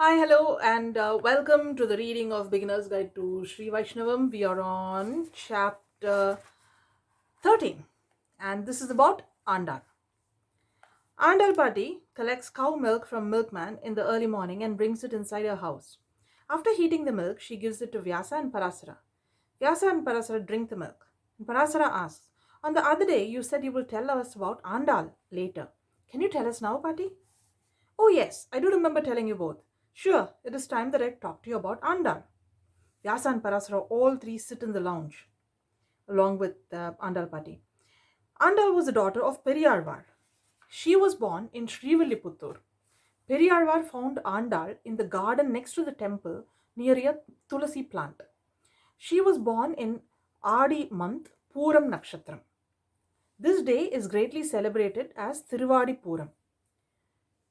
Hi, hello, and welcome to the reading of Beginner's Guide to SriVaishnavam. We are on chapter 13, and this is about Andal. Andal Patti collects cow milk from milkman in the early morning and brings it inside her house. After heating the milk, she gives it to Vyasa and Parasara. Vyasa and Parasara drink the milk. And Parasara asks, "On the other day, you said you will tell us about Andal later. Can you tell us now, Patti?" "Oh, yes, I do remember telling you both. Sure, it is time that I talk to you about Andal." Vyasa and Parasara all three sit in the lounge along with Andal Patti. Andal was the daughter of Periyarvar. She was born in Srivilliputtur. Periyarvar found Andal in the garden next to the temple near a tulasi plant. She was born in Adi month, Puram Nakshatram. This day is greatly celebrated as Thiruvadi Puram.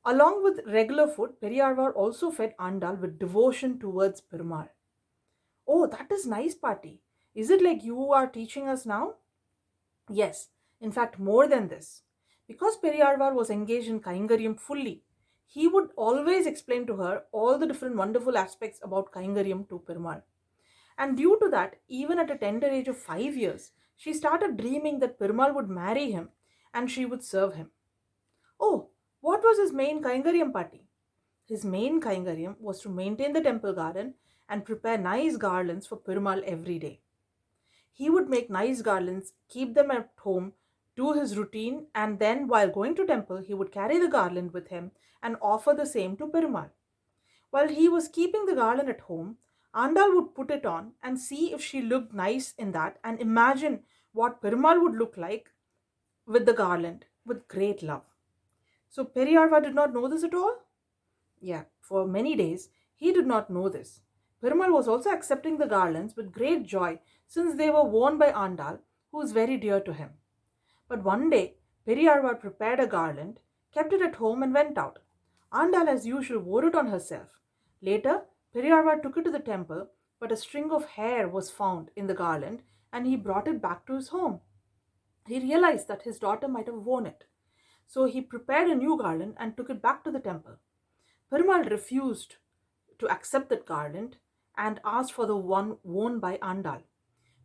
Along with regular food, Periyarvar also fed Andal with devotion towards Perumal. "Oh, that is nice, Patti. Is it like you are teaching us now?" "Yes, in fact, more than this. Because Periyarvar was engaged in Kaingaryam fully, he would always explain to her all the different wonderful aspects about Kaingaryam to Perumal. And due to that, even at a tender age of 5 years, she started dreaming that Perumal would marry him and she would serve him. Oh, what was his main Kaingaryam party? His main Kaingaryam was to maintain the temple garden and prepare nice garlands for Perumal every day. He would make nice garlands, keep them at home, do his routine, and then while going to temple, he would carry the garland with him and offer the same to Perumal. While he was keeping the garland at home, Andal would put it on and see if she looked nice in that and imagine what Perumal would look like with the garland with great love. So Periyarva did not know this at all? Yeah, for many days he did not know this. Perumal was also accepting the garlands with great joy since they were worn by Andal, who was very dear to him. But one day, Periyarvar prepared a garland, kept it at home, and went out. Andal, as usual, wore it on herself. Later, Periyarvar took it to the temple, but a string of hair was found in the garland, and he brought it back to his home. He realized that his daughter might have worn it. So he prepared a new garland and took it back to the temple. Perumal refused to accept that garland and asked for the one worn by Andal.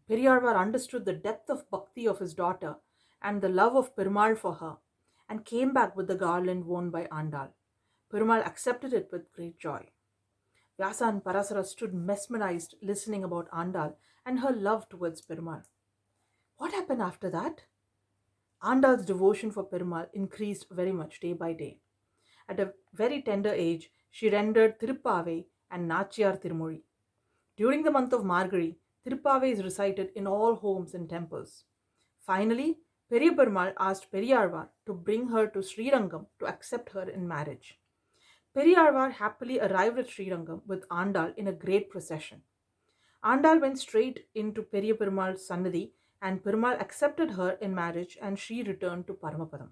Periyarvar understood the depth of bhakti of his daughter and the love of Perumal for her and came back with the garland worn by Andal. Perumal accepted it with great joy. Vyasa and Parasara stood mesmerized listening about Andal and her love towards Perumal. What happened after that? Andal's devotion for Perumal increased very much day by day. At a very tender age, she rendered Tirupave and Nachiyar Tirumozhi. During the month of Margazhi, Tirupave is recited in all homes and temples. Finally, Periyaperumal asked Periyarvar to bring her to Srirangam to accept her in marriage. Periyarvar happily arrived at Srirangam with Andal in a great procession. Andal went straight into Periyaperumal's Sannidhi and Perumal accepted her in marriage and she returned to Paramapadam.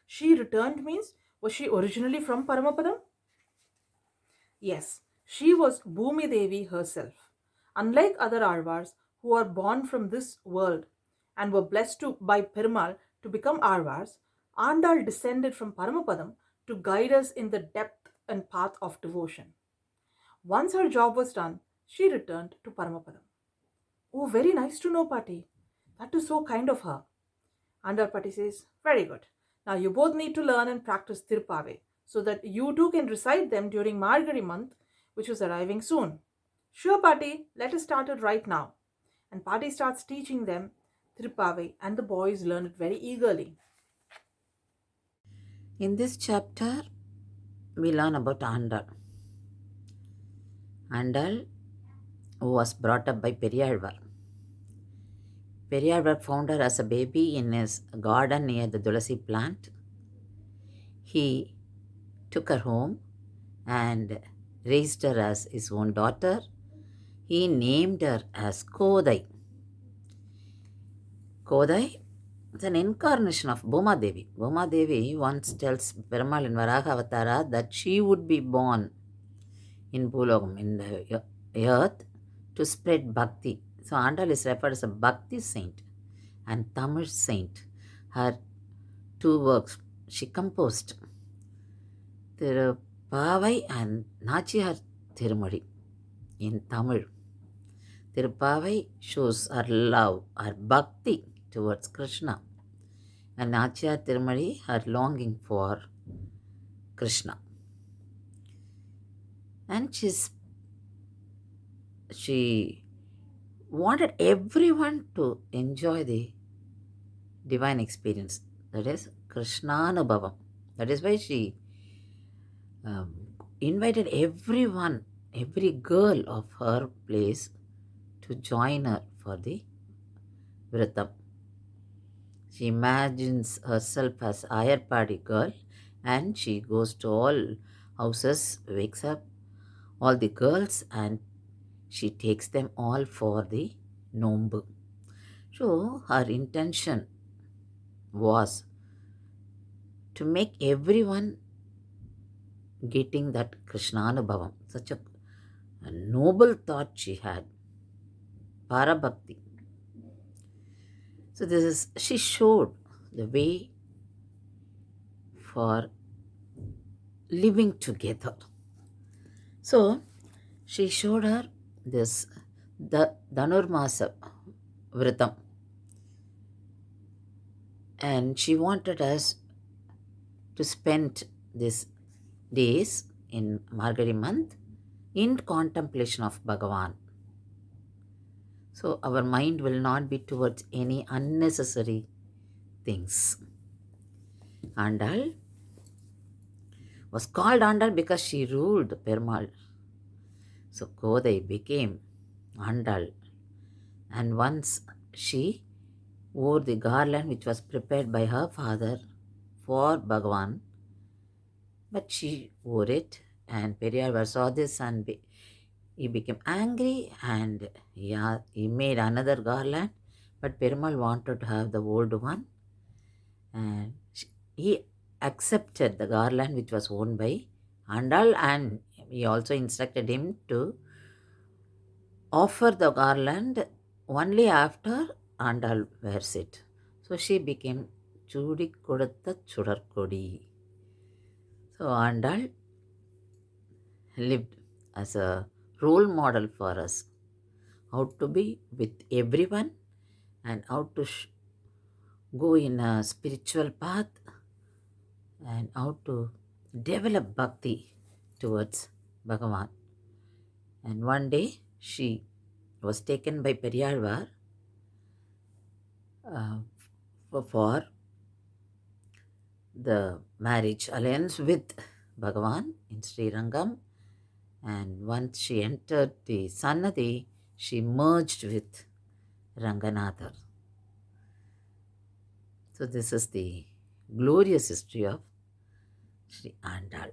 She returned means, was she originally from Paramapadam? Yes, she was Bhumi Devi herself. Unlike other Arvars who are born from this world and were blessed by Perumal to become Arvars, Andal descended from Paramapadam to guide us in the depth and path of devotion. Once her job was done, she returned to Paramapadam. Oh, very nice to know, Patti. That is so kind of her. Andal Patti says, "Very good. Now you both need to learn and practice Tirupave so that you too can recite them during Margari month, which is arriving soon." "Sure, Patti, let us start it right now." And Patti starts teaching them Tirupave, and the boys learn it very eagerly. In this chapter, we learn about Andal. Andal was brought up by Periyalvar. Periyalvar found her as a baby in his garden near the Tulasi plant. He took her home and raised her as his own daughter. He named her as Kodai. Kodai is an incarnation of Bhuma Devi. Bhuma Devi once tells Perumal in Varaha Avatara that she would be born in Bhulogam, in the earth, to spread bhakti. So Andal is referred as a bhakti saint and Tamil saint. Her two works she composed, Thiru Tirupavai and Nachiyar Tirumadi in Tamil. Tirupavai shows her love, her bhakti towards Krishna, and Nachiyar Tirumadi her longing for Krishna. And she wanted everyone to enjoy the divine experience. That is Krishnanubhavam. That is why she um, invited everyone, every girl of her place to join her for the Vratam. She imagines herself as Ayarpadi girl and she goes to all houses, wakes up all the girls and she takes them all for the Nombu. So her intention was to make everyone getting that Krishnanubhavam. Such a noble thought she had. Parabhakti. So she showed the way for living together. So she showed her this the Dhanurmasa Vratam. And she wanted us to spend these days in Margari month in contemplation of Bhagavan. So our mind will not be towards any unnecessary things. Andal was called Andal because she ruled Perumal. So Kodai became Andal. And once she wore the garland which was prepared by her father for Bhagavan, but she wore it and Periyar saw this and he became angry and he made another garland, but Perumal wanted to have the old one and he accepted the garland which was worn by Andal and he also instructed him to offer the garland only after Andal wears it. So she became Chudi Kodutha Chudarkodi. So Andal lived as a role model for us how to be with everyone and how to go in a spiritual path and how to develop bhakti towards Bhagavan. And one day she was taken by Periyalvar for the marriage alliance with Bhagavan in Sri Rangam. And once she entered the Sannadhi, she merged with Ranganathar. So this is the glorious history of Sri Andal.